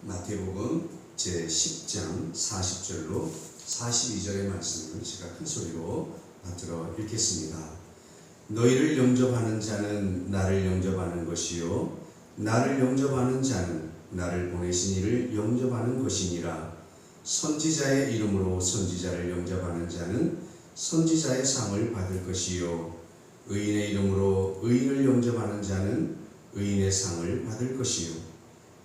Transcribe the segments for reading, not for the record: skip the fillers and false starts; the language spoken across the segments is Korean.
마태복음 제10장 40절로 42절의 말씀을 제가 큰 소리로 받들어 읽겠습니다. 너희를 영접하는 자는 나를 영접하는 것이요 나를 영접하는 자는 나를 보내신 이를 영접하는 것이니라. 선지자의 이름으로 선지자를 영접하는 자는 선지자의 상을 받을 것이요 의인의 이름으로 의인을 영접하는 자는 의인의 상을 받을 것이요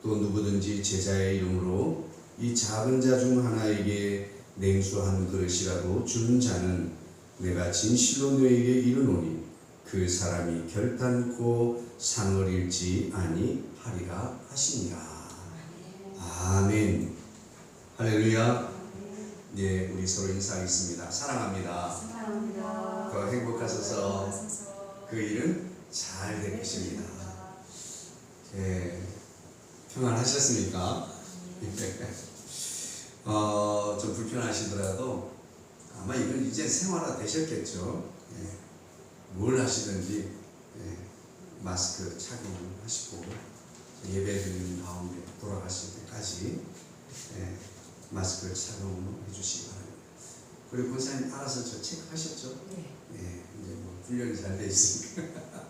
또 누구든지 제자의 이름으로 이 작은 자 중 하나에게 냉수 한 그릇이라도 주는 자는 내가 진실로 너에게 이르노니 그 사람이 결단코 상을 잃지 아니하리라 하시니라. 아멘. 할렐루야. 네, 우리 서로 인사하겠습니다. 사랑합니다. 사랑합니다. 더 행복하소서. 그 일은 잘 될 것입니다. 네, 평안하셨습니까? 좀 불편하시더라도 아마 이건 이제 생활화 되셨겠죠. 네, 뭘 하시든지 마스크 착용하시고 예배 드리는 가운데 돌아가실 때까지 마스크를 착용해 주시기 바랍니다. 그리고 권사님 알아서 저 체크하셨죠? 네, 이제 뭐 훈련이 잘 돼 있으니까.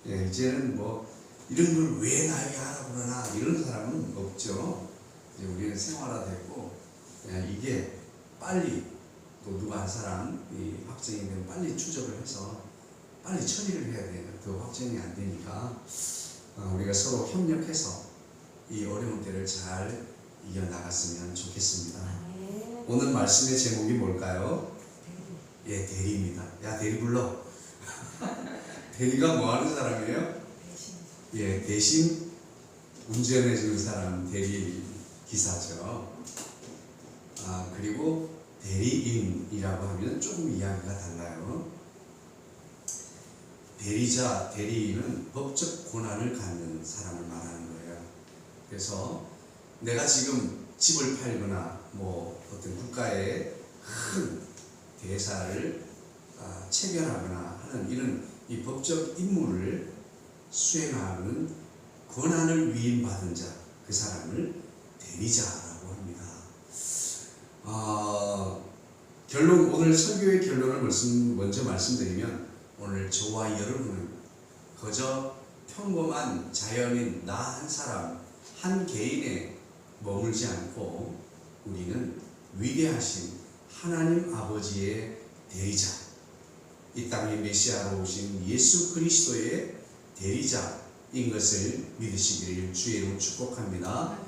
이제는 뭐 이런 걸 왜 나에게 하라고 그러나 이런 사람은 없죠. 이제 우리는 생활화됐고 이게 빨리 또 누가 한 사람이 확정이 되면 빨리 추적을 해서 빨리 처리를 해야 돼요. 더 확정이 안 되니까 우리가 서로 협력해서 이 어려운 때를 잘 이겨나갔으면 좋겠습니다. 오늘 말씀의 제목이 뭘까요? 예, 대리입니다. 야, 대리 불러. 대리가 뭐 하는 사람이에요? 예, 대신 운전해 주는 사람, 대리 기사죠. 그리고 대리인이라고 하면 조금 이야기가 달라요. 대리자, 대리인은 법적 권한을 갖는 사람을 말하는 거예요. 그래서 내가 지금 집을 팔거나 뭐 어떤 국가의 큰 대사를 체결하거나 하는 이런 이 법적 임무를 수행하는 권한을 위임받은 자, 그 사람을 대리자라고 합니다. 결론, 오늘 설교의 결론을 먼저 말씀드리면 오늘 저와 여러분은 그저 평범한 자연인 나 한 사람, 한 개인에 머물지 않고 우리는 위대하신 하나님 아버지의 대리자, 이 땅에 메시아로 오신 예수 그리스도의 대리자인 것을 믿으시기를 주의 이름으로 축복합니다.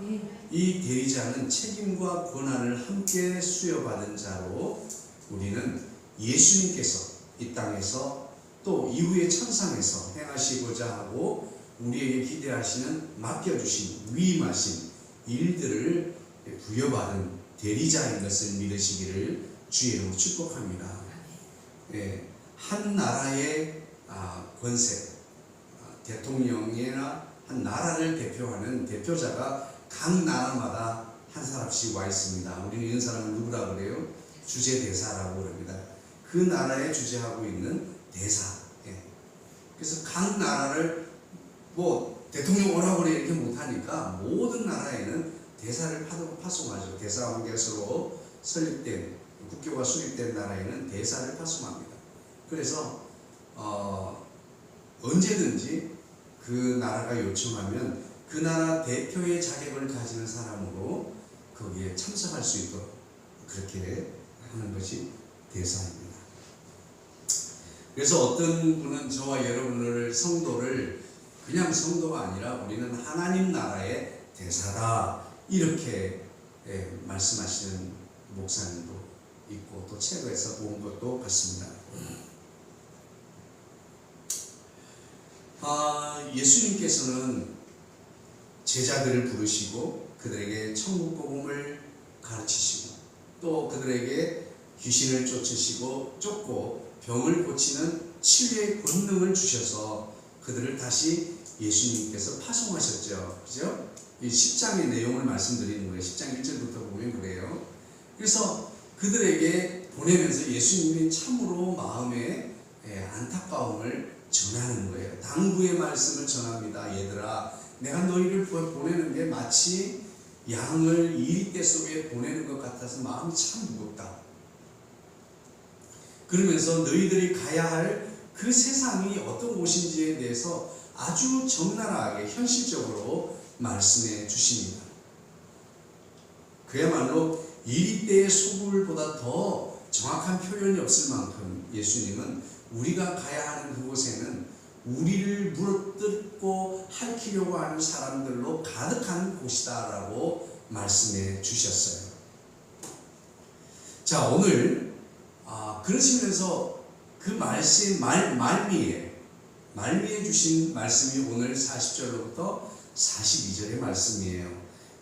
이 대리자는 책임과 권한을 함께 수여받은 자로 우리는 예수님께서 이 땅에서 또 이후의 천상에서 행하시고자 하고 우리에게 기대하시는 맡겨주신 위임하신 일들을 부여받은 대리자인 것을 믿으시기를 주의 이름으로 축복합니다. 한 나라의 권세, 대통령이나 한 나라를 대표하는 대표자가 각 나라마다 한 사람씩 와 있습니다. 우리는 이런 사람을 누구라고 그래요? 주재대사라고 그럽니다. 그 나라에 주재하고 있는 대사. 그래서 각 나라를 뭐 대통령 오라고 그래 이렇게 못하니까 모든 나라에는 대사를 파송하죠. 대사 관계서로 설립된 국교가 수립된 나라에는 대사를 파송합니다. 그래서 언제든지 그 나라가 요청하면 그 나라 대표의 자격을 가지는 사람으로 거기에 참석할 수 있도록 그렇게 하는 것이 대사입니다. 그래서 어떤 분은 저와 여러분을 성도를 그냥 성도가 아니라 우리는 하나님 나라의 대사다 이렇게 말씀하시는 목사님도 있고 또 책에서 본 것도 같습니다. 예수님께서는 제자들을 부르시고 그들에게 천국 복음을 가르치시고 또 그들에게 귀신을 쫓고 병을 고치는 치유의 권능을 주셔서 그들을 다시 예수님께서 파송하셨죠. 그죠? 이 10장의 내용을 말씀드리는 거예요. 10장 1절부터 보면 그래요. 그래서 그들에게 보내면서 예수님이 참으로 마음에 안타까움을 전하는 거예요. 당부의 말씀을 전합니다. 얘들아, 내가 너희를 보내는 게 마치 양을 이리떼 속에 보내는 것 같아서 마음이 참 무겁다. 그러면서 너희들이 가야 할 그 세상이 어떤 곳인지에 대해서 아주 적나라하게 현실적으로 말씀해 주십니다. 그야말로 이리떼의 소굴보다 더 정확한 표현이 없을 만큼 예수님은 우리가 가야 하는 그곳에는 우리를 물어뜯고 핥히려고 하는 사람들로 가득한 곳이다라고 말씀해 주셨어요. 자, 오늘 그러시면서 그 말씀 말미에 주신 말씀이 오늘 40절로부터 42절의 말씀이에요.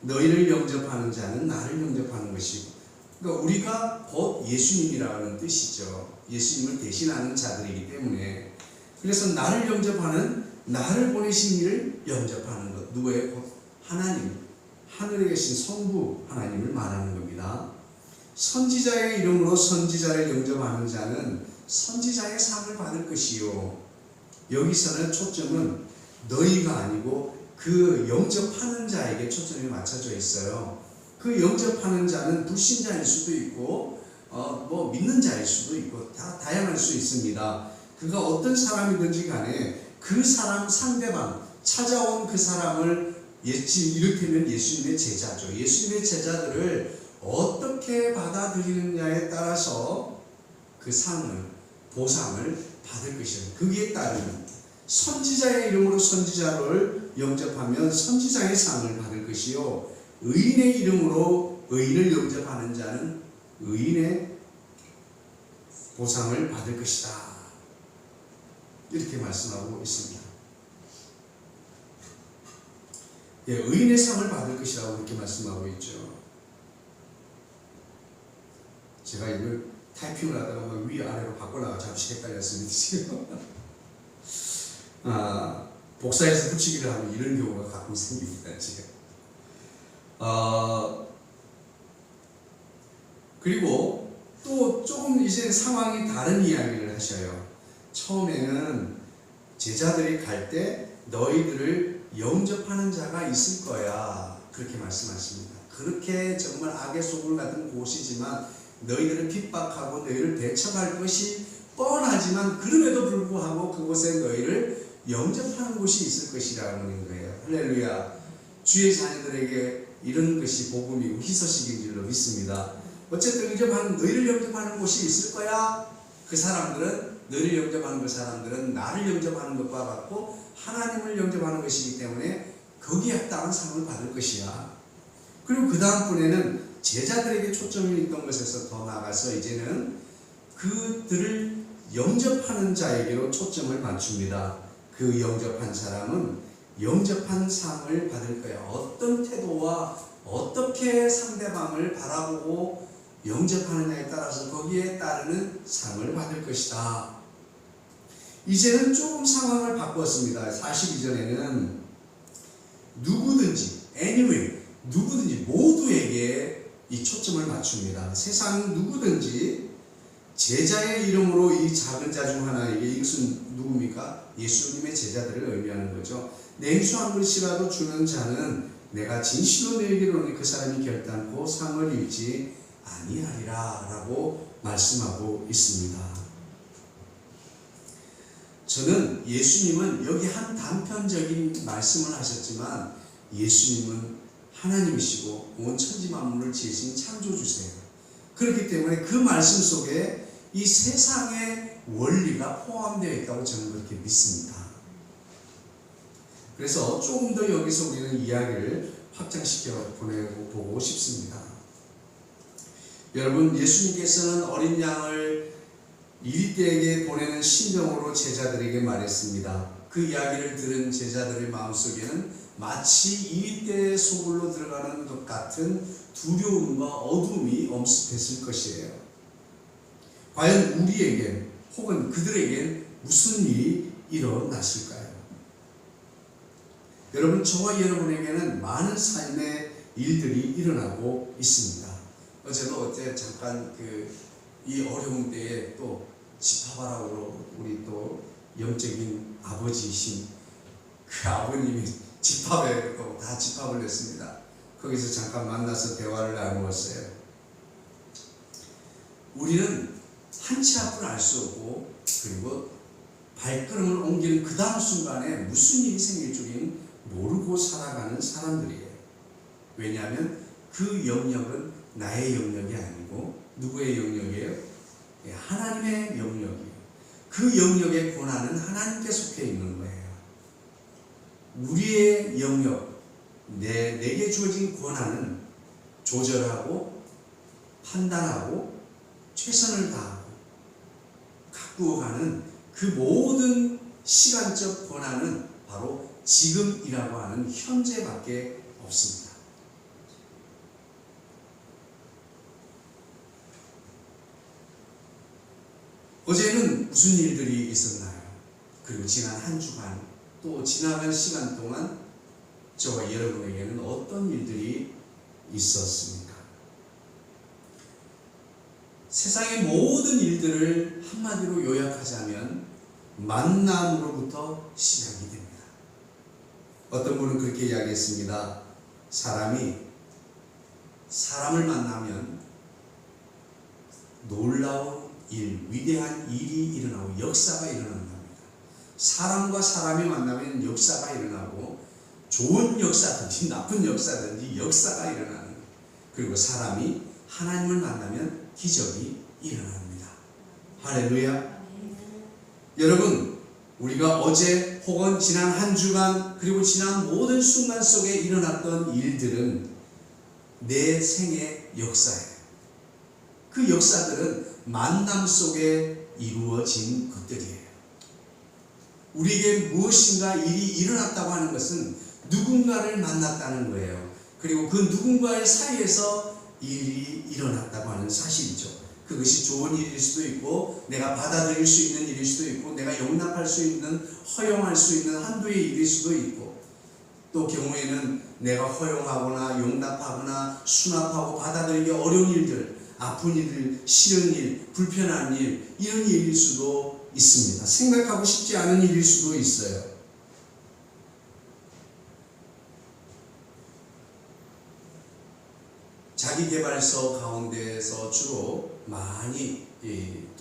너희를 영접하는 자는 나를 영접하는 것이고, 그러니까 우리가 곧 예수님이라는 뜻이죠. 예수님을 대신하는 자들이기 때문에, 그래서 나를 영접하는, 나를 보내신 이를 영접하는 것, 누구의? 곧 하나님, 하늘에 계신 성부 하나님을 말하는 겁니다. 선지자의 이름으로 선지자를 영접하는 자는 선지자의 상을 받을 것이요. 여기서는 초점은 너희가 아니고 그 영접하는 자에게 초점이 맞춰져 있어요. 그 영접하는 자는 불신자일 수도 있고 믿는 자일 수도 있고 다 다양할 수 있습니다. 그가 어떤 사람이든지 간에 그 사람 상대방, 찾아온 그 사람을 이를테면 예수님의 제자죠. 예수님의 제자들을 어떻게 받아들이느냐에 따라서 그 상을, 보상을 받을 것이다. 거기에 따르면 선지자의 이름으로 선지자를 영접하면 선지자의 상을 받을 것이요, 의인의 이름으로 의인을 영접하는 자는 의인의 보상을 받을 것이다. 이렇게 말씀하고 있습니다. 예, 의인의 상을 받을 것이라고 이렇게 말씀하고 있죠. 제가 이걸 타이핑을 하다가 위아래로 바꾸다가 잠시 헷갈렸습니다. 지금 복사해서 붙이기를 하면 이런 경우가 가끔 생깁니다. 지금 그리고 또 조금 이제 상황이 다른 이야기를 하셔요. 처음에는 제자들이 갈 때 너희들을 영접하는 자가 있을 거야, 그렇게 말씀하십니다. 그렇게 정말 악의 소굴 같은 곳이지만 너희들을 핍박하고 너희를 배척할 것이 뻔하지만 그럼에도 불구하고 그곳에 너희를 영접하는 곳이 있을 것이라는 거예요. 할렐루야. 주의 자녀들에게 이런 것이 복음이고 희소식인 줄로 믿습니다. 어쨌든 너희를 영접하는 곳이 있을 거야. 그 사람들은, 너희를 영접하는 그 사람들은 나를 영접하는 것과 같고 하나님을 영접하는 것이기 때문에 거기에 합당한 상을 받을 것이야. 그리고 그 다음번에는 제자들에게 초점이 있던 것에서 더 나아가서 이제는 그들을 영접하는 자에게로 초점을 맞춥니다. 그 영접한 사람은 영접한 상을 받을 거야. 어떤 태도와 어떻게 상대방을 바라보고 영접하느냐에 따라서 거기에 따르는 상을 받을 것이다. 이제는 조금 상황을 바꿨습니다. 42절에는 누구든지, 누구든지 모두에게 이 초점을 맞춥니다. 세상 누구든지 제자의 이름으로 이 작은 자 중 하나에게, 이것은 누굽니까? 예수님의 제자들을 의미하는 거죠. 냉수 한 그릇이라도 주는 자는 내가 진실로 너희에게 이르노니 그 사람이 결단코 상을 입지 아니하리라 라고 말씀하고 있습니다. 저는 예수님은 여기 한 단편적인 말씀을 하셨지만 예수님은 하나님이시고 온 천지 만물을 지으신 창조주세요. 그렇기 때문에 그 말씀 속에 이 세상의 원리가 포함되어 있다고 저는 그렇게 믿습니다. 그래서 조금 더 여기서 우리는 이야기를 확장시켜 보고 싶습니다. 여러분, 예수님께서는 어린 양을 이리떼에게 보내는 심정으로 제자들에게 말했습니다. 그 이야기를 들은 제자들의 마음속에는 마치 이리떼의 소굴로 들어가는 것 같은 두려움과 어둠이 엄습했을 것이에요. 과연 우리에겐 혹은 그들에겐 무슨 일이 일어났을까요? 여러분, 저와 여러분에게는 많은 삶의 일들이 일어나고 있습니다. 어제 잠깐 이 어려운 때에 또 집합하라고 우리 또 영적인 아버지이신 그 아버님이 집합에 다 집합을 했습니다. 거기서 잠깐 만나서 대화를 나누었어요. 우리는 한 치 앞을 알 수 없고, 그리고 발걸음을 옮기는 그 다음 순간에 무슨 일이 생길 줄은 모르고 살아가는 사람들이에요. 왜냐하면 그 영역은 나의 영역이 아니고 누구의 영역이에요? 하나님의 영역이에요. 그 영역의 권한은 하나님께 속해 있는 거예요. 우리의 영역, 내게 주어진 권한은 조절하고 판단하고 최선을 다하고 가꾸어가는 그 모든 시간적 권한은 바로 지금이라고 하는 현재밖에 없습니다. 어제는 무슨 일들이 있었나요? 그리고 지난 한 주간, 또 지나간 시간 동안 저와 여러분에게는 어떤 일들이 있었습니까? 세상의 모든 일들을 한마디로 요약하자면 만남으로부터 시작이 됩니다. 어떤 분은 그렇게 이야기했습니다. 사람이 사람을 만나면 놀라운 일, 위대한 일이 일어나고 역사가 일어난답니다. 사람과 사람이 만나면 역사가 일어나고 좋은 역사든지 나쁜 역사든지 역사가 일어나는, 그리고 사람이 하나님을 만나면 기적이 일어납니다. 할렐루야. 여러분, 우리가 어제 혹은 지난 한 주간 그리고 지난 모든 순간 속에 일어났던 일들은 내 생의 역사예요. 그 역사들은 만남 속에 이루어진 것들이에요. 우리에게 무엇인가 일이 일어났다고 하는 것은 누군가를 만났다는 거예요. 그리고 그 누군가의 사이에서 일이 일어났다고 하는 사실이죠. 그것이 좋은 일일 수도 있고 내가 받아들일 수 있는 일일 수도 있고 내가 용납할 수 있는, 허용할 수 있는 한도의 일일 수도 있고, 또 경우에는 내가 허용하거나 용납하거나 수납하고 받아들이기 어려운 일들, 아픈 일들, 싫은 일, 불편한 일, 이런 일일 수도 있습니다. 생각하고 싶지 않은 일일 수도 있어요. 자기계발서 가운데에서 주로 많이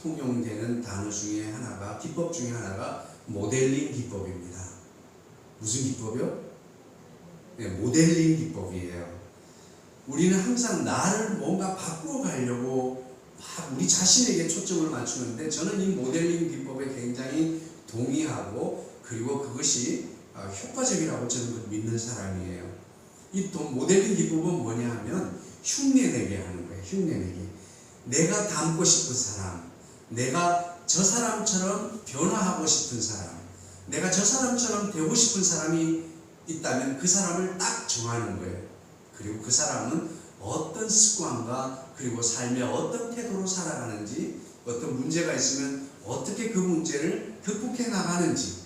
통용되는 단어 중에 하나가, 기법 중에 하나가 모델링 기법입니다. 무슨 기법이요? 네, 모델링 기법이에요. 우리는 항상 나를 뭔가 바꾸어 가려고 막 우리 자신에게 초점을 맞추는데, 저는 이 모델링 기법에 굉장히 동의하고 그리고 그것이 효과적이라고 저는 믿는 사람이에요. 이 모델링 기법은 뭐냐 하면 흉내내게 하는 거예요. 흉내내게. 내가 닮고 싶은 사람, 내가 저 사람처럼 변화하고 싶은 사람, 내가 저 사람처럼 되고 싶은 사람이 있다면 그 사람을 딱 정하는 거예요. 그리고 그 사람은 어떤 습관과 그리고 삶의 어떤 태도로 살아가는지, 어떤 문제가 있으면 어떻게 그 문제를 극복해 나가는지,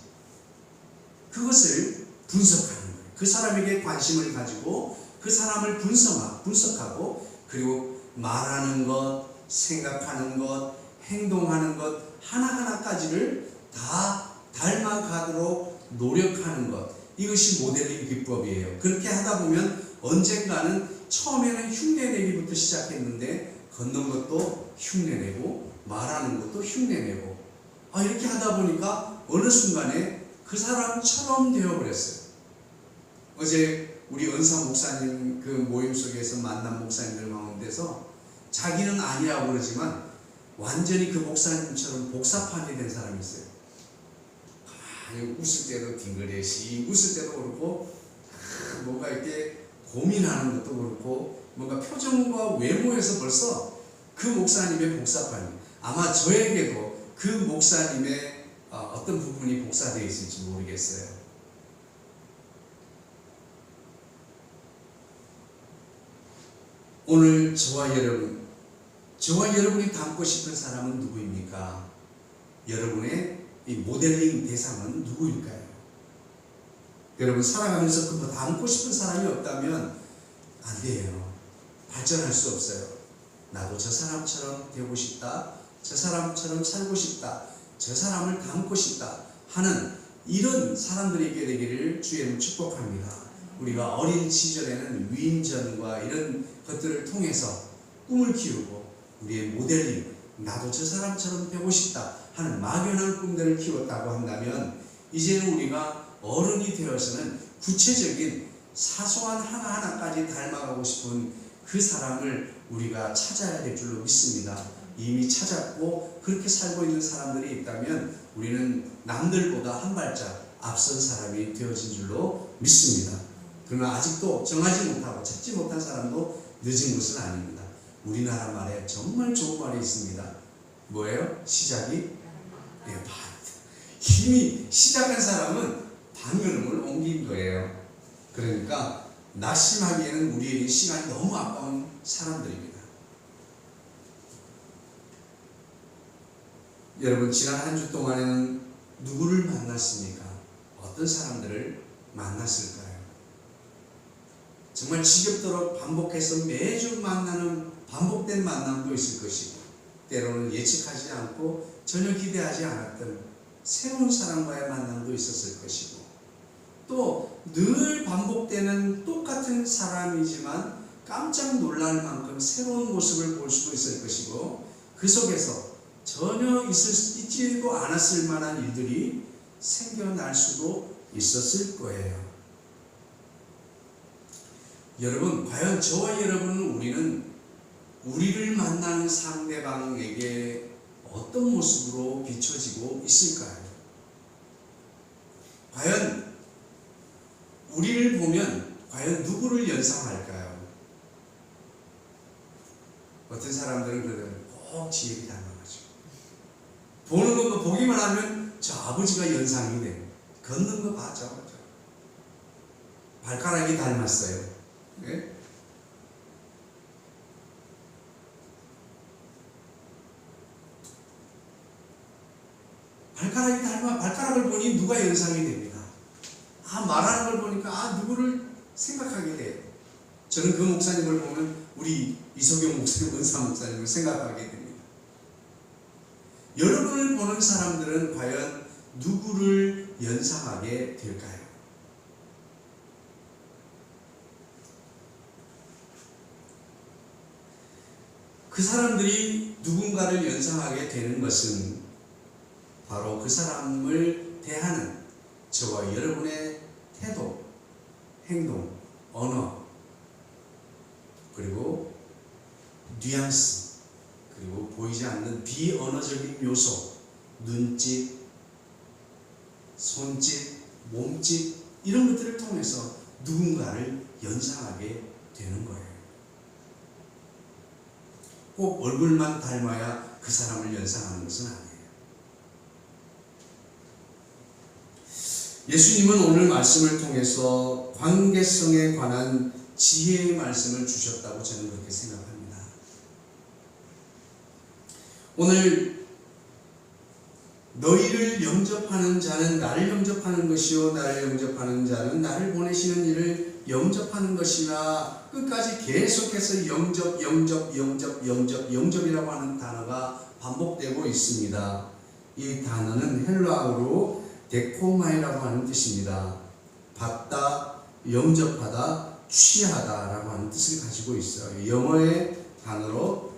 그것을 분석하는 거예요. 그 사람에게 관심을 가지고 그 사람을 분석하고 그리고 말하는 것, 생각하는 것, 행동하는 것 하나하나까지를 다 닮아가도록 노력하는 것, 이것이 모델링 기법이에요. 그렇게 하다 보면 언젠가는 처음에는 흉내내기부터 시작했는데 걷는 것도 흉내내고 말하는 것도 흉내내고, 이렇게 하다 보니까 어느 순간에 그 사람처럼 되어버렸어요. 어제 우리 은사 목사님 그 모임 속에서 만난 목사님들 가운데서 자기는 아니라고 그러지만 완전히 그 목사님처럼 복사판이 된 사람이 있어요. 웃을 때도 딩그레시, 웃을 때도 그렇고 뭔가 이렇게 고민하는 것도 그렇고 뭔가 표정과 외모에서 벌써 그 목사님의 복사판이, 아마 저에게도 그 목사님의 어떤 부분이 복사되어 있을지 모르겠어요. 오늘 저와 여러분이 닮고 싶은 사람은 누구입니까? 여러분의 이 모델링 대상은 누구일까요? 여러분 살아가면서 그 닮고 싶은 사람이 없다면 안 돼요. 발전할 수 없어요. 나도 저 사람처럼 되고 싶다, 저 사람처럼 살고 싶다, 저 사람을 닮고 싶다 하는 이런 사람들에게 되기를 주의 이름으로 축복합니다. 우리가 어린 시절에는 위인전과 이런 것들을 통해서 꿈을 키우고 우리의 모델링, 나도 저 사람처럼 되고 싶다 하는 막연한 꿈들을 키웠다고 한다면, 이제는 우리가 어른이 되어서는 구체적인 사소한 하나하나까지 닮아가고 싶은 그 사람을 우리가 찾아야 될 줄로 믿습니다. 이미 찾았고 그렇게 살고 있는 사람들이 있다면 우리는 남들보다 한 발짝 앞선 사람이 되어진 줄로 믿습니다. 그러나 아직도 정하지 못하고 찾지 못한 사람도 늦은 것은 아닙니다. 우리나라 말에 정말 좋은 말이 있습니다. 뭐예요? 시작이 반. 이미 시작한 사람은 방향을 옮긴 거예요. 그러니까 낙심하기에는 우리에게 시간이 너무 아까운 사람들입니다. 여러분, 지난 한 주 동안에는 누구를 만났습니까? 어떤 사람들을 만났을까요? 정말 지겹도록 반복해서 매주 만나는 반복된 만남도 있을 것이고, 때로는 예측하지 않고 전혀 기대하지 않았던 새로운 사람과의 만남도 있었을 것이고, 또 늘 반복되는 똑같은 사람이지만 깜짝 놀랄 만큼 새로운 모습을 볼 수도 있을 것이고, 그 속에서 전혀 있지도 않았을 만한 일들이 생겨날 수도 있었을 거예요. 여러분, 과연 저와 여러분은 우리를 만나는 상대방에게 어떤 모습으로 비춰지고 있을까요? 과연 우리를 보면 과연 누구를 연상할까요? 어떤 사람들은 그래도 꼭 지혜를 닮아가지고 보는 것도 보기만 하면 저 아버지가 연상이 돼요. 걷는 거 봐죠. 발가락이 닮았어요. 네? 발가락을 보니 누가 연상이 됩니다. 말하는 걸 보니까 누구를 생각하게 돼요. 저는 그 목사님을 보면 우리 이석영 목사님, 은사 목사님을 생각하게 됩니다. 여러분을 보는 사람들은 과연 누구를 연상하게 될까요? 그 사람들이 누군가를 연상하게 되는 것은 바로 그 사람을 대하는 저와 여러분의 태도, 행동, 언어, 그리고 뉘앙스, 그리고 보이지 않는 비언어적인 요소, 눈짓, 손짓, 몸짓, 이런 것들을 통해서 누군가를 연상하게 되는 거예요. 꼭 얼굴만 닮아야 그 사람을 연상하는 것은 아니에요. 예수님은 오늘 말씀을 통해서 관계성에 관한 지혜의 말씀을 주셨다고 저는 그렇게 생각합니다. 오늘 너희를 영접하는 자는 나를 영접하는 것이요, 나를 영접하는 자는 나를 보내시는 이를 영접하는 것이나, 끝까지 계속해서 영접이라고 하는 단어가 반복되고 있습니다. 이 단어는 헬라어로 데코마이라고 하는 뜻입니다. 받다, 영접하다, 취하다 라고 하는 뜻을 가지고 있어요. 영어의 단어로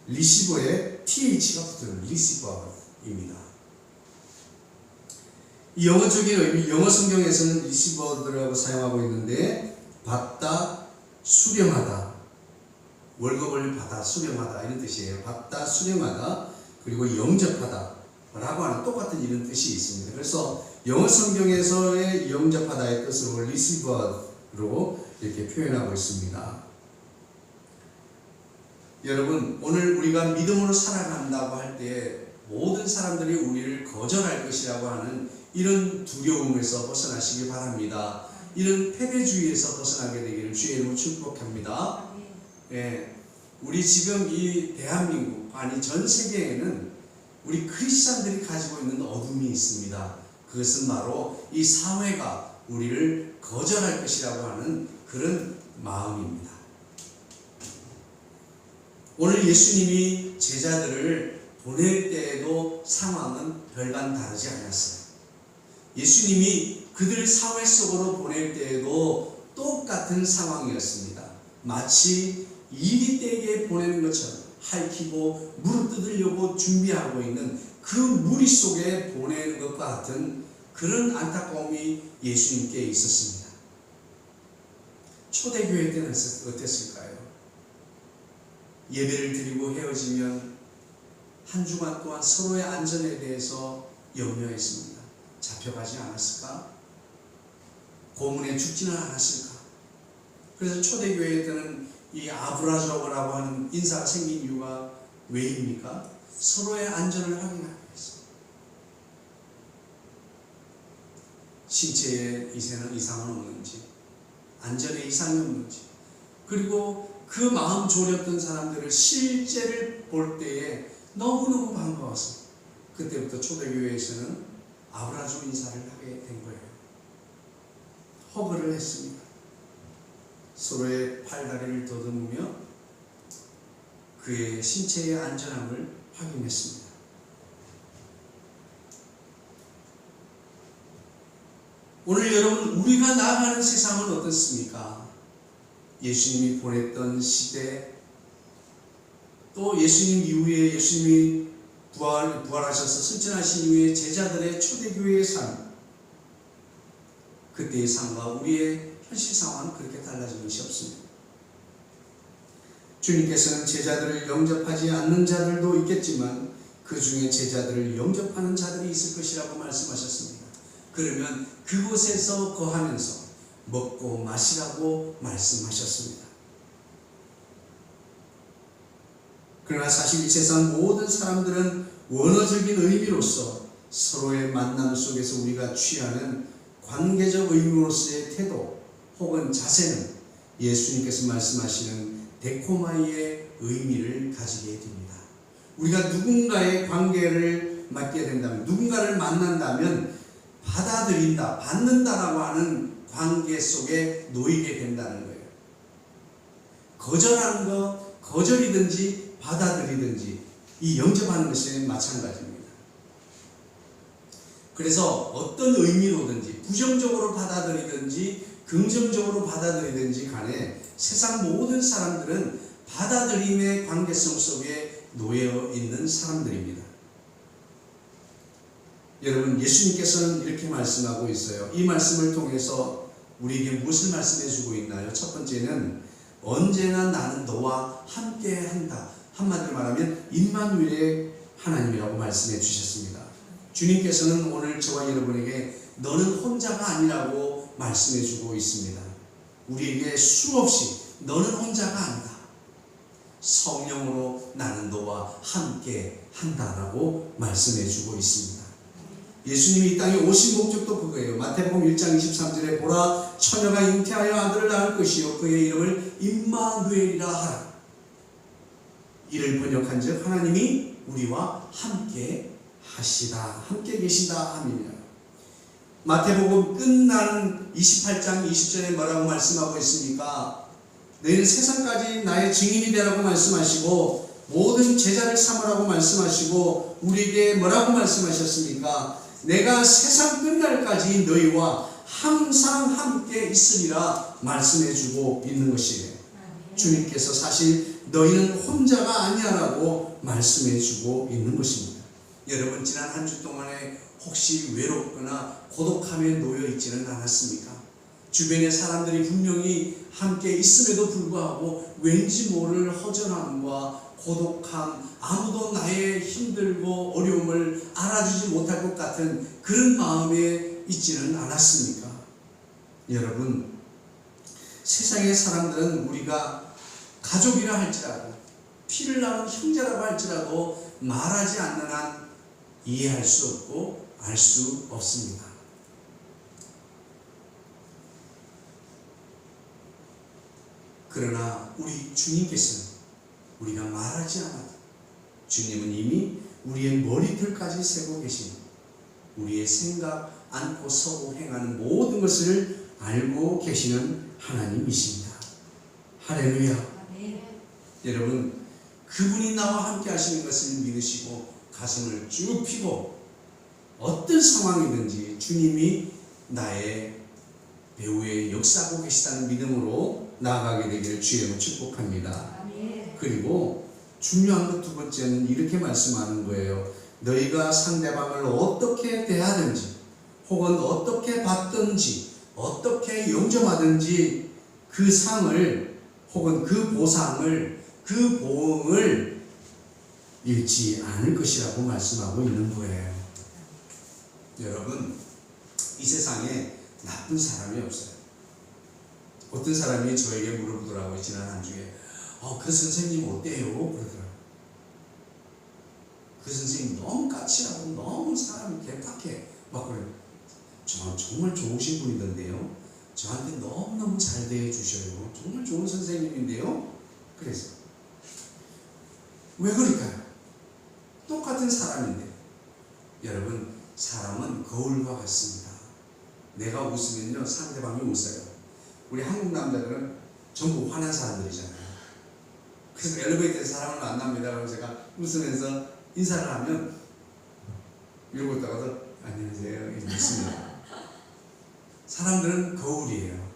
리시버에 TH가 붙어요. 리시버입니다. 이 영어적인 의미, 영어 성경에서는 리시버드라고 사용하고 있는데, 받다, 수령하다, 월급을 받아 수령하다 이런 뜻이에요. 받다, 수령하다, 그리고 영접하다 라고 하는 똑같은 이런 뜻이 있습니다. 그래서 영어 성경에서의 영접하다의 뜻으로 리시버로 이렇게 표현하고 있습니다. 여러분, 오늘 우리가 믿음으로 살아간다고 할 때 모든 사람들이 우리를 거절할 것이라고 하는 이런 두려움에서 벗어나시기 바랍니다. 이런 패배주의에서 벗어나게 되기를 주의 이름으로 축복합니다. 예, 우리 지금 이 대한민국, 아니 전 세계에는 우리 크리스찬들이 가지고 있는 어둠이 있습니다. 그것은 바로 이 사회가 우리를 거절할 것이라고 하는 그런 마음입니다. 오늘 예수님이 제자들을 보낼 때에도 상황은 별반 다르지 않았어요. 예수님이 그들 사회 속으로 보낼 때에도 똑같은 상황이었습니다. 마치 이리떼에게 보내는 것처럼 핥히고 무릎 뜯으려고 준비하고 있는 그 무리 속에 보내는 것과 같은 그런 안타까움이 예수님께 있었습니다. 초대교회 때는 어땠을까요? 예배를 드리고 헤어지면 한 주간 동안 서로의 안전에 대해서 염려했습니다. 잡혀가지 않았을까? 고문에 죽지는 않았을까? 그래서 초대교회 때는 이 아브라저라고 하는 인사가 생긴 이유가 왜입니까? 서로의 안전을 확인하기 위해서. 신체에 이상은 없는지, 안전에 이상이 없는지, 그리고 그 마음 졸였던 사람들을 실제를 볼 때에 너무너무 반가워서 그때부터 초대교회에서는 아브라조 인사를 하게 된 거예요. 허그를 했습니다. 서로의 팔다리를 더듬으며 그의 신체의 안전함을 확인했습니다. 오늘 여러분, 우리가 나아가는 세상은 어떻습니까? 예수님이 보냈던 시대, 또 예수님 이후에 예수님이 부활하셔서 승천하신 이후에 제자들의 초대교회의 삶, 그때의 삶과 우리의 현실 상황은 그렇게 달라진 것이 없습니다. 주님께서는 제자들을 영접하지 않는 자들도 있겠지만 그 중에 제자들을 영접하는 자들이 있을 것이라고 말씀하셨습니다. 그러면 그곳에서 거하면서 먹고 마시라고 말씀하셨습니다. 그러나 사실 이 세상 모든 사람들은 원어적인 의미로서 서로의 만남 속에서 우리가 취하는 관계적 의미로서의 태도 혹은 자세는 예수님께서 말씀하시는 데코마이의 의미를 가지게 됩니다. 우리가 누군가의 관계를 맺게 된다면, 누군가를 만난다면 받아들인다, 받는다라고 하는 관계 속에 놓이게 된다는 거예요. 거절하는 거, 거절이든지 받아들이든지 이 영접하는 것이 마찬가지입니다. 그래서 어떤 의미로든지 부정적으로 받아들이든지 긍정적으로 받아들이든지 간에 세상 모든 사람들은 받아들임의 관계성 속에 놓여 있는 사람들입니다. 여러분, 예수님께서는 이렇게 말씀하고 있어요. 이 말씀을 통해서 우리에게 무엇을 말씀해 주고 있나요? 첫 번째는 언제나 나는 너와 함께 한다. 한마디로 말하면 임마누엘의 하나님이라고 말씀해 주셨습니다. 주님께서는 오늘 저와 여러분에게 너는 혼자가 아니라고 말씀해 주고 있습니다. 우리에게 수없이 너는 혼자가 아니다. 성령으로 나는 너와 함께 한다라고 말씀해 주고 있습니다. 예수님이 이 땅에 오신 목적도 그거예요. 마태복음 1장 23절에 보라 처녀가 잉태하여 아들을 낳을 것이요 그의 이름을 임마누엘이라 하라. 이를 번역한즉 하나님이 우리와 함께 하시다, 함께 계시다 함이며, 마태복음 끝나는 28장 20절에 뭐라고 말씀하고 있습니까? 너희는 세상까지 나의 증인이 되라고 말씀하시고 모든 제자를 삼으라고 말씀하시고 우리에게 뭐라고 말씀하셨습니까? 내가 세상 끝날까지 너희와 항상 함께 있으리라 말씀해주고 있는 것이에요. 주님께서 사실 너희는 혼자가 아니야라고 말씀해주고 있는 것입니다. 여러분, 지난 한 주 동안에 혹시 외롭거나 고독함에 놓여 있지는 않았습니까? 주변에 사람들이 분명히 함께 있음에도 불구하고 왠지 모를 허전함과 고독함, 아무도 나의 힘들고 어려움을 알아주지 못할 것 같은 그런 마음에 있지는 않았습니까? 여러분, 세상의 사람들은 우리가 가족이라 할지라도 피를 나눈 형제라고 할지라도 말하지 않는 한 이해할 수 없고 알 수 없습니다. 그러나 우리 주님께서는 우리가 말하지 않아도 주님은 이미 우리의 머리털까지 세고 계신, 우리의 생각, 안고 서고 행하는 모든 것을 알고 계시는 하나님이십니다. 할렐루야. 네. 여러분, 그분이 나와 함께 하시는 것을 믿으시고 가슴을 쭉 펴고 어떤 상황이든지 주님이 나의 배후에 역사하고 계시다는 믿음으로 나아가게 되기를 주의 축복합니다. 그리고 중요한 것 두 번째는 이렇게 말씀하는 거예요. 너희가 상대방을 어떻게 대하든지 혹은 어떻게 받든지 어떻게 영접하든지 그 상을 혹은 그 보상을 그 보응을 잃지 않을 것이라고 말씀하고 있는 거예요. 여러분, 이 세상에 나쁜 사람이 없어요. 어떤 사람이 저에게 물어보더라고요. 지난 한 주에 그 선생님 어때요? 그러더라고요. 그 선생님 너무 까칠하고 너무 사람이 개팍해 막 그래요. 저 정말 좋으신 분이던데요. 저한테 너무너무 잘 대해주셔요. 정말 좋은 선생님인데요. 그래서 왜 그럴까요? 똑같은 사람인데. 여러분, 사람은 거울과 같습니다. 내가 웃으면요 상대방이 웃어요. 우리 한국 남자들은 전부 화난 사람들이잖아요. 그래서 엘리베이터에서 사람을 만납니다. 그럼 제가 웃으면서 인사를 하면 이러고 있다가도 안녕하세요 이렇게 웃습니다. 사람들은 거울이에요.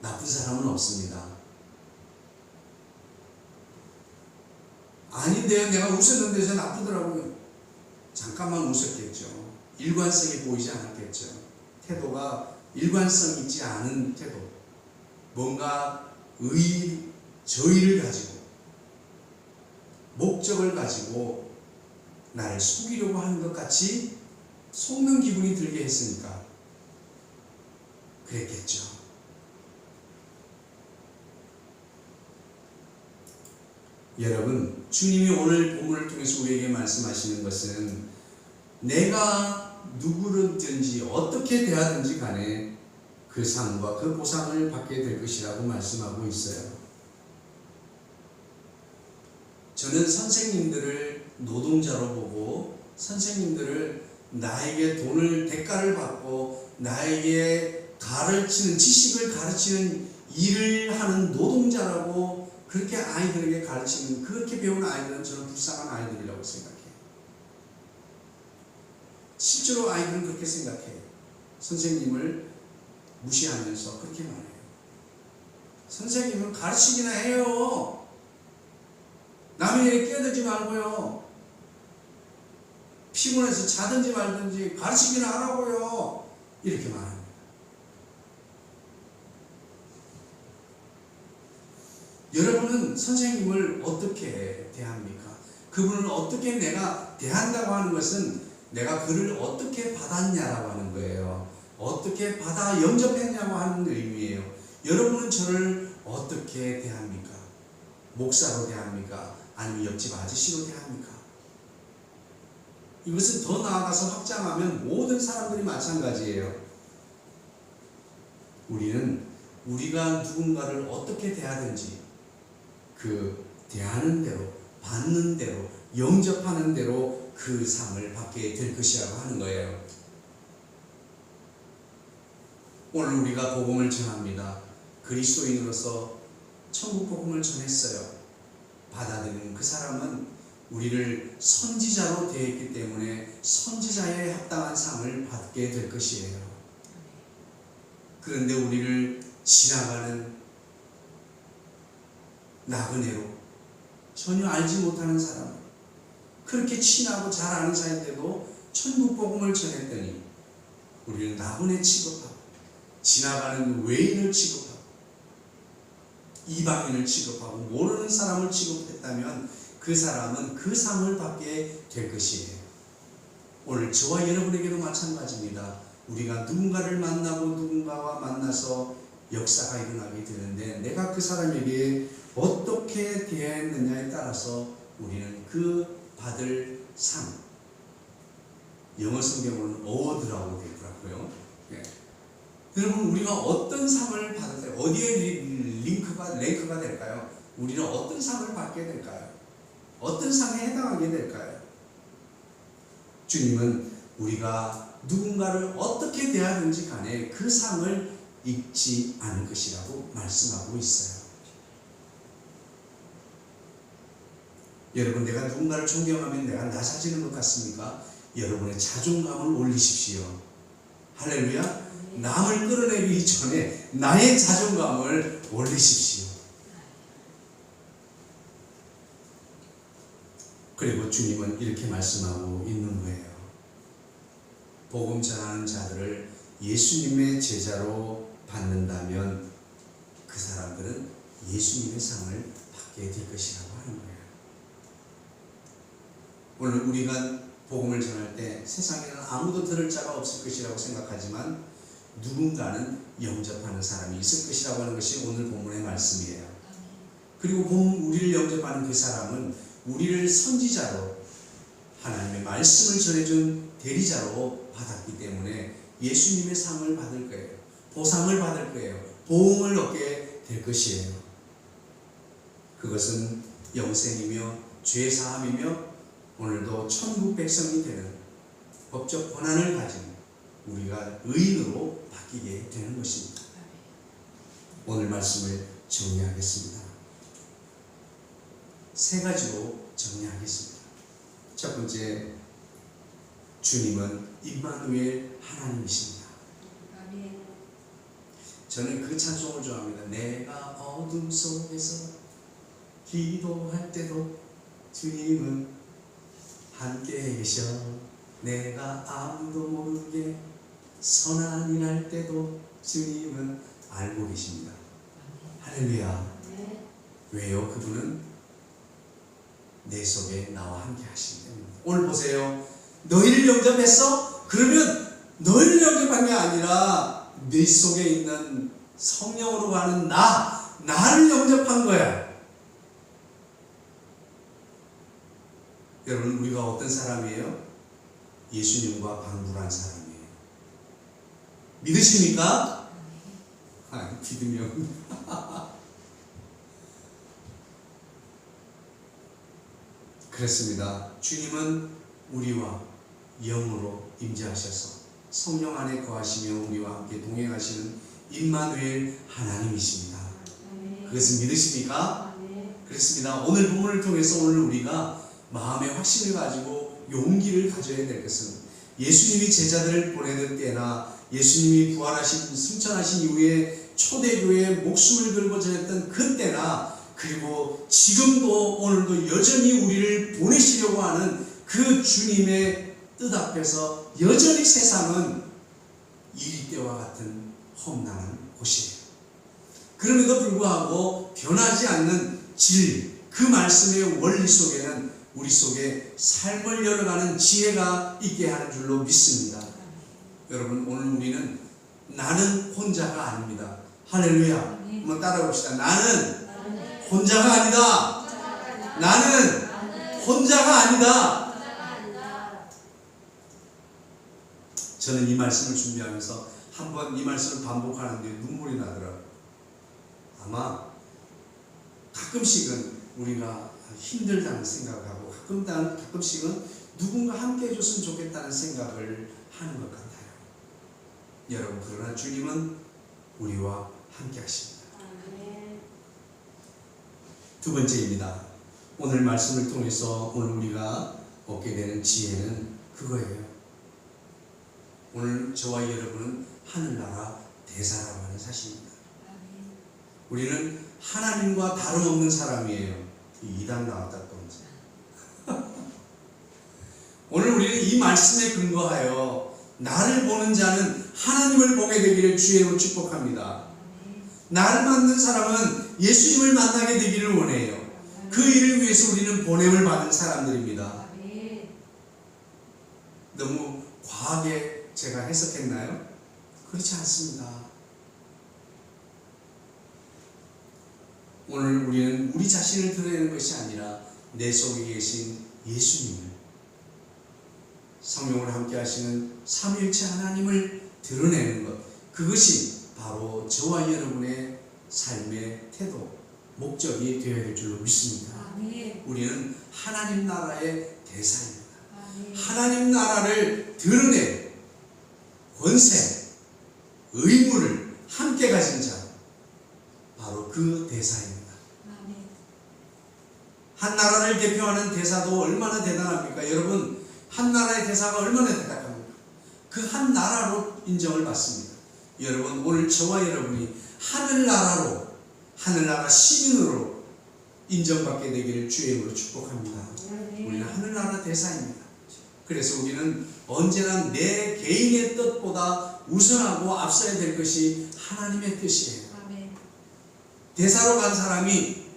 나쁜 사람은 없습니다. 아닌데요, 내가 웃었는데 저 나쁘더라고요. 잠깐만 웃었겠죠. 일관성이 보이지 않았겠죠. 태도가 일관성 있지 않은 태도, 뭔가 저의를 가지고 목적을 가지고 나를 속이려고 하는 것 같이 속는 기분이 들게 했으니까 그랬겠죠. 여러분, 주님이 오늘 본문을 통해서 우리에게 말씀하시는 것은 내가 누구든지 어떻게 대하든지 간에 그 상과 그 보상을 받게 될 것이라고 말씀하고 있어요. 저는 선생님들을 노동자로 보고 선생님들을 나에게 대가를 받고 나에게 가르치는, 지식을 가르치는 일을 하는 노동자라고 그렇게 아이들에게 가르치는, 그렇게 배우는 아이들은 저는 불쌍한 아이들이라고 생각해요. 실제로 아이들은 그렇게 생각해요. 선생님을 무시하면서 그렇게 말해요. 선생님은 가르치기나 해요. 남의 일에 끼어들지 말고요. 피곤해서 자든지 말든지 가르치기나 하라고요. 이렇게 말합니다. 여러분은 선생님을 어떻게 대합니까? 그분을 어떻게 내가 대한다고 하는 것은 내가 그를 어떻게 받았냐라고 하는 거예요. 어떻게 받아 영접했냐고 하는 의미예요. 여러분은 저를 어떻게 대합니까? 목사로 대합니까? 아니면 옆집 아저씨로 대합니까? 이것은 더 나아가서 확장하면 모든 사람들이 마찬가지예요. 우리는 우리가 누군가를 어떻게 대하든지 그 대하는 대로, 받는 대로, 영접하는 대로 그 상을 받게 될 것이라고 하는 거예요. 오늘 우리가 복음을 전합니다. 그리스도인으로서 천국 복음을 전했어요. 받아들이는 그 사람은 우리를 선지자로 대했기 때문에 선지자에 합당한 상을 받게 될 것이에요. 그런데 우리를 지나가는 나그네로, 전혀 알지 못하는 사람, 그렇게 친하고 잘 아는 사이인데도 천국 복음을 전했더니 우리를 나그네 취급하고 지나가는 외인을 취급하고 이방인을 취급하고 모르는 사람을 취급했다면 그 사람은 그 상을 받게 될 것이에요. 오늘 저와 여러분에게도 마찬가지입니다. 우리가 누군가를 만나고 누군가와 만나서 역사가 일어나게 되는데 내가 그 사람에게 어떻게 대했느냐에 따라서 우리는 그 받을 상, 영어 성경으로는 어워드라고 되더라고요. 네. 여러분, 우리가 어떤 상을 받을 때 어디에 랭크가 될까요? 우리는 어떤 상을 받게 될까요? 어떤 상에 해당하게 될까요? 주님은 우리가 누군가를 어떻게 대하든지 간에 그 상을 잊지 않을 것이라고 말씀하고 있어요. 여러분, 내가 누군가를 존경하면 내가 낮아지는 것 같습니까? 여러분의 자존감을 올리십시오. 할렐루야. 남을 끌어내기 전에 나의 자존감을 올리십시오. 그리고 주님은 이렇게 말씀하고 있는 거예요. 복음 전하는 자들을 예수님의 제자로 받는다면 그 사람들은 예수님의 상을 받게 될 것이라고 하는 거예요. 오늘 우리가 복음을 전할 때 세상에는 아무도 들을 자가 없을 것이라고 생각하지만 누군가는 영접하는 사람이 있을 것이라고 하는 것이 오늘 본문의 말씀이에요. 그리고 우리를 영접하는 그 사람은 우리를 선지자로, 하나님의 말씀을 전해준 대리자로 받았기 때문에 예수님의 상을 받을 거예요. 보상을 받을 거예요. 보응을 얻게 될 것이에요. 그것은 영생이며 죄사함이며 오늘도 천국 백성이 되는 법적 권한을 가진 우리가 의인으로 바뀌게 되는 것입니다. 오늘 말씀을 정리하겠습니다. 세 가지로 정리하겠습니다. 첫 번째, 주님은 임마누엘 하나님이십니다. 저는 그 찬송을 좋아합니다. 내가 어둠 속에서 기도할 때도 주님은 함께 계셔. 내가 아무도 모르게 선한 일 할 때도 주님은 알고 계십니다. 할렐루야. 왜요? 그분은 내 속에 나와 함께 하시기 때문입니다. 오늘 보세요. 너희를 영접했어? 그러면 너희를 영접한 게 아니라 네 속에 있는 성령으로 가는 나를 영접한 거야. 여러분, 우리가 어떤 사람이에요? 예수님과 방불한 사람이에요. 믿으십니까? 믿으면 그렇습니다. 주님은 우리와 영으로 임재하셔서 성령 안에 거하시며 우리와 함께 동행하시는 임마누엘 하나님이십니다. 그것은 믿으십니까? 그렇습니다. 오늘 본문을 통해서 오늘 우리가 마음의 확신을 가지고 용기를 가져야 될 것은 예수님이 제자들을 보내는 때나 예수님이 부활하신 승천하신 이후에 초대교회에 목숨을 걸고 전했던 그때나 그리고 지금도 오늘도 여전히 우리를 보내시려고 하는 그 주님의 뜻 앞에서 여전히 세상은 이 때와 같은 험난한 곳이에요. 그럼에도 불구하고 변하지 않는 그 말씀의 원리 속에는 우리 속에 삶을 열어가는 지혜가 있게 하는 줄로 믿습니다. 여러분, 오늘 우리는 나는 혼자가 아닙니다. 할렐루야. 한번 따라봅시다. 나는 혼자가 아니다. 나는 혼자가 아니다. 저는 이 말씀을 준비하면서 한번 이 말씀을 반복하는데 눈물이 나더라고요. 아마 가끔씩은 우리가 힘들다는 생각하고 가끔씩은 누군가 함께 해줬으면 좋겠다는 생각을 하는 것 같아요. 여러분, 그러나 주님은 우리와 함께 하십니다. 두 번째입니다. 오늘 말씀을 통해서 오늘 우리가 얻게 되는 지혜는 그거예요. 오늘 저와 여러분은 하늘나라 대사라고 하는 사실입니다. 우리는 하나님과 다름없는 사람이에요. 이단 나왔다 또 오늘 우리는 이 말씀에 근거하여 나를 보는 자는 하나님을 보게 되기를 주의로 축복합니다. 나를 만난 사람은 예수님을 만나게 되기를 원해요. 그 일을 위해서 우리는 보냄을 받은 사람들입니다. 너무 과하게 제가 해석했나요? 그렇지 않습니다. 오늘 우리는 우리 자신을 드러내는 것이 아니라 내 속에 계신 예수님을, 성령을 함께 하시는 삼위일체 하나님을 드러내는 것, 그것이 바로 저와 여러분의 삶의 태도, 목적이 되어야 될 줄로 믿습니다. 우리는 하나님 나라의 대사입니다. 하나님 나라를 드러낼 권세, 의무를 함께 가진 자, 바로 그 대사입니다. 한 나라를 나라를 대표하는 대사도 얼마나 대단합니까? 여러분, 한 나라의 대사가 얼마나 대단합니까? 그 한 나라로 인정을 받습니다. 여러분, 오늘 저와 여러분이 하늘나라로, 하늘나라 시민으로 인정받게 되기를 주의 이름으로 축복합니다. 우리는 하늘나라 대사입니다. 그래서 우리는 언제나 내 개인의 뜻보다 우선하고 앞서야 될 것이 하나님의 뜻이에요. 대사로 간 사람이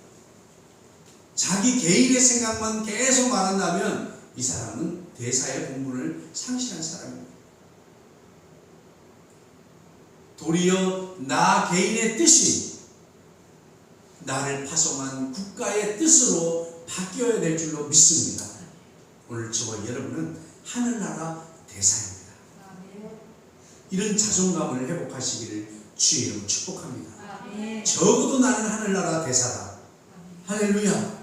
자기 개인의 생각만 계속 말한다면 이 사람은 대사의 본분을 상실한 사람입니다. 도리어 나 개인의 뜻이 나를 파송한 국가의 뜻으로 바뀌어야 될 줄로 믿습니다. 오늘 저와 여러분은 하늘나라 대사입니다. 이런 자존감을 회복하시기를 주의 이름으로 축복합니다. 적어도 나는 하늘나라 대사다. 할렐루야.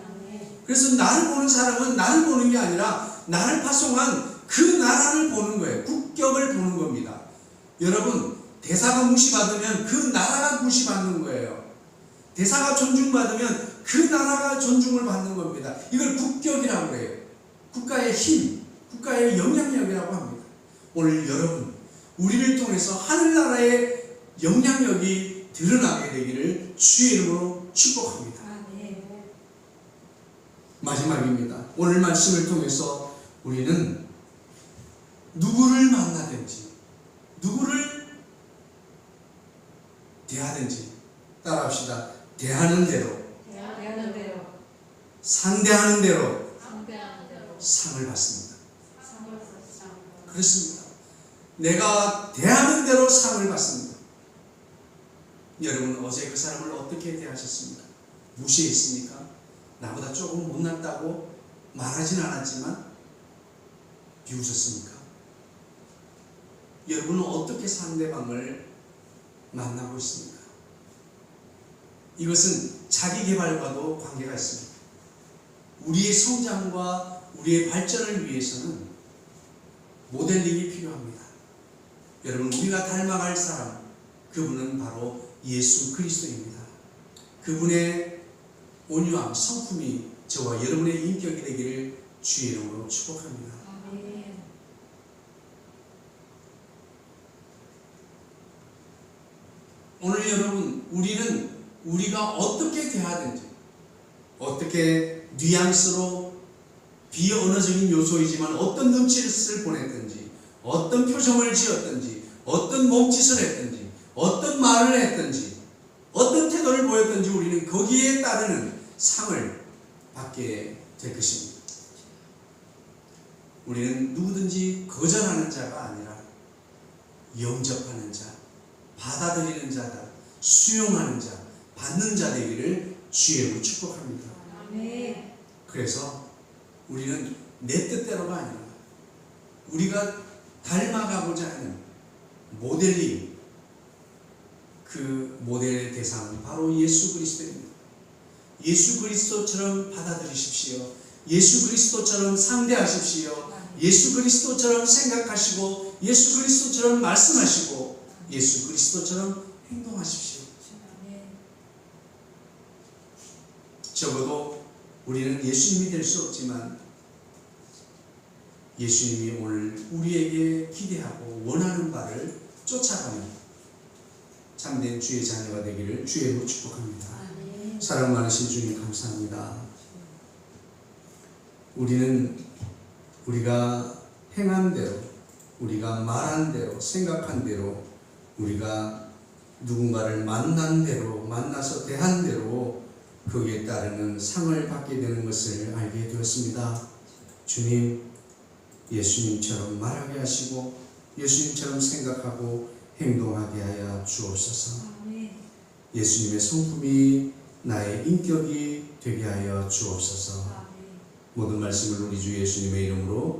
그래서 나를 보는 사람은 나를 보는 게 아니라 나를 파송한 그 나라를 보는 거예요. 국격을 보는 겁니다. 여러분, 대사가 무시받으면 그 나라가 무시받는 거예요. 대사가 존중받으면 그 나라가 존중을 받는 겁니다. 이걸 국격이라고 해요. 국가의 힘, 국가의 영향력이라고 합니다. 오늘 여러분, 우리를 통해서 하늘나라의 영향력이 드러나게 되기를 주의 이름으로 축복합니다. 마지막입니다. 오늘 말씀을 통해서 우리는 누구를 만나든지 누구를 대하든지 따라합시다. 대하는 대로, 상대하는 대로 상을 받습니다. 그렇습니다. 내가 대하는 대로 상을 받습니다. 여러분, 어제 그 사람을 어떻게 대하셨습니까? 무시했습니까? 나보다 조금 못났다고 말하진 않았지만 비웃었습니까? 여러분은 어떻게 상대방을 만나고 있습니까? 이것은 자기 개발과도 관계가 있습니다. 우리의 성장과 우리의 발전을 위해서는 모델링이 필요합니다. 여러분, 우리가 닮아갈 사람, 그분은 바로 예수 그리스도입니다. 그분의 온유함, 성품이 저와 여러분의 인격이 되기를 주의 이름으로 축복합니다. 오늘 여러분, 우리는 우리가 어떻게 대하든지, 어떻게 뉘앙스로 비언어적인 요소이지만 어떤 눈짓을 보냈든지, 어떤 표정을 지었든지, 어떤 몸짓을 했든지, 어떤 말을 했든지, 어떤 태도를 보였든지 우리는 거기에 따르는 상을 받게 될 것입니다. 우리는 누구든지 거절하는 자가 아니라 영접하는 자, 받아들이는 자다, 수용하는 자, 받는 자 되기를 주의 이름으로 축복합니다. 그래서 우리는 내 뜻대로가 아니라 우리가 닮아가고자 하는 모델링, 그 모델의 대상은 바로 예수 그리스도입니다. 예수 그리스도처럼 받아들이십시오. 예수 그리스도처럼 상대하십시오. 예수 그리스도처럼 생각하시고 예수 그리스도처럼 말씀하시고 예수 그리스도처럼 행동하십시오. 적어도 우리는 예수님이 될 수 없지만 예수님이 오늘 우리에게 기대하고 원하는 바를 쫓아가는 참된 주의 자녀가 되기를 주의 이름으로 축복합니다. 사랑 많으신 주님 감사합니다. 우리는 우리가 행한 대로, 우리가 말한 대로, 생각한 대로, 우리가 누군가를 만난 대로, 만나서 대한 대로 거기에 따르는 상을 받게 되는 것을 알게 되었습니다. 주님, 예수님처럼 말하게 하시고 예수님처럼 생각하고 행동하게 하여 주옵소서. 예수님의 성품이 나의 인격이 되게 하여 주옵소서. 모든 말씀을 우리 주 예수님의 이름으로